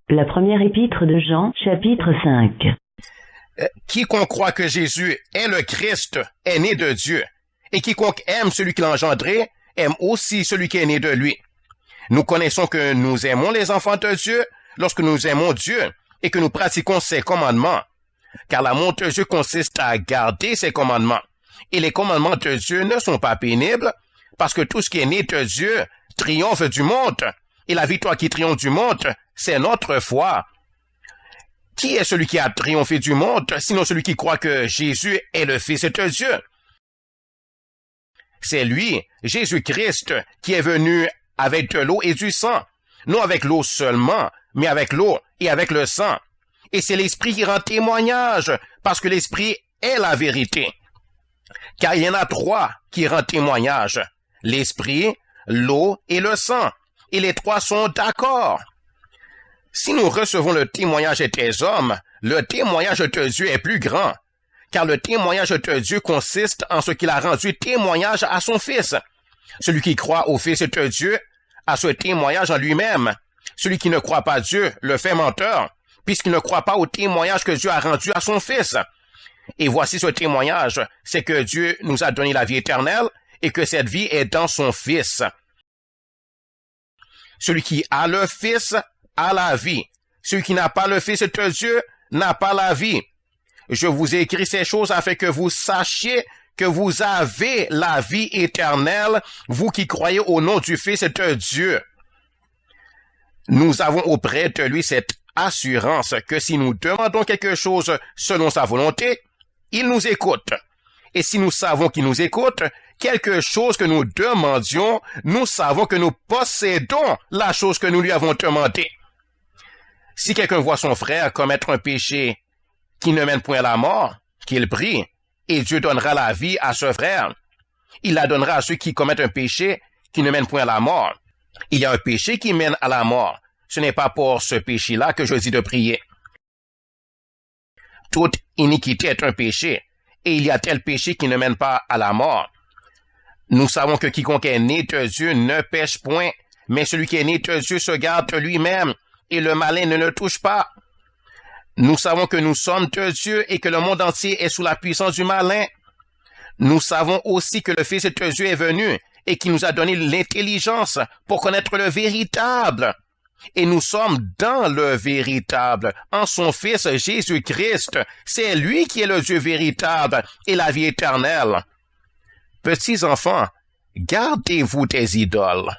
La première épître de Jean, chapitre 5. Quiconque croit que Jésus est le Christ est né de Dieu, et quiconque aime celui qui l'a engendré aime aussi celui qui est né de lui. Nous connaissons que nous aimons les enfants de Dieu lorsque nous aimons Dieu et que nous pratiquons ses commandements, car l'amour de Dieu consiste à garder ses commandements. Et les commandements de Dieu ne sont pas pénibles, parce que tout ce qui est né de Dieu triomphe du monde, et la victoire qui triomphe du monde, c'est notre foi. Qui est celui qui a triomphé du monde, sinon celui qui croit que Jésus est le Fils de Dieu? C'est lui, Jésus-Christ, qui est venu avec de l'eau et du sang, non avec l'eau seulement, mais avec l'eau et avec le sang. Et c'est l'Esprit qui rend témoignage, parce que l'Esprit est la vérité. Car il y en a trois qui rendent témoignage, l'Esprit, l'eau et le sang, et les trois sont d'accord. Si nous recevons le témoignage des hommes, le témoignage de Dieu est plus grand, car le témoignage de Dieu consiste en ce qu'il a rendu témoignage à son Fils. Celui qui croit au Fils de Dieu a ce témoignage en lui-même. Celui qui ne croit pas Dieu le fait menteur, puisqu'il ne croit pas au témoignage que Dieu a rendu à son Fils. Et voici ce témoignage, c'est que Dieu nous a donné la vie éternelle et que cette vie est dans son Fils. Celui qui a le Fils a la vie. Celui qui n'a pas le Fils de Dieu n'a pas la vie. Je vous ai écrit ces choses afin que vous sachiez que vous avez la vie éternelle, vous qui croyez au nom du Fils de Dieu. Nous avons auprès de lui cette assurance que si nous demandons quelque chose selon sa volonté, il nous écoute. Et si nous savons qu'il nous écoute, quelque chose que nous demandions, nous savons que nous possédons la chose que nous lui avons demandée. Si quelqu'un voit son frère commettre un péché qui ne mène point à la mort, qu'il prie, et Dieu donnera la vie à ce frère. Il la donnera à ceux qui commettent un péché qui ne mène point à la mort. Il y a un péché qui mène à la mort. Ce n'est pas pour ce péché-là que je dis de prier. Toute iniquité est un péché, et il y a tel péché qui ne mène pas à la mort. Nous savons que quiconque est né de Dieu ne pêche point, mais celui qui est né de Dieu se garde lui-même, et le malin ne le touche pas. Nous savons que nous sommes de Dieu et que le monde entier est sous la puissance du malin. Nous savons aussi que le Fils de Dieu est venu et qui nous a donné l'intelligence pour connaître le véritable. Et nous sommes dans le véritable, en son Fils Jésus-Christ. C'est lui qui est le Dieu véritable et la vie éternelle. Petits enfants, gardez-vous des idoles.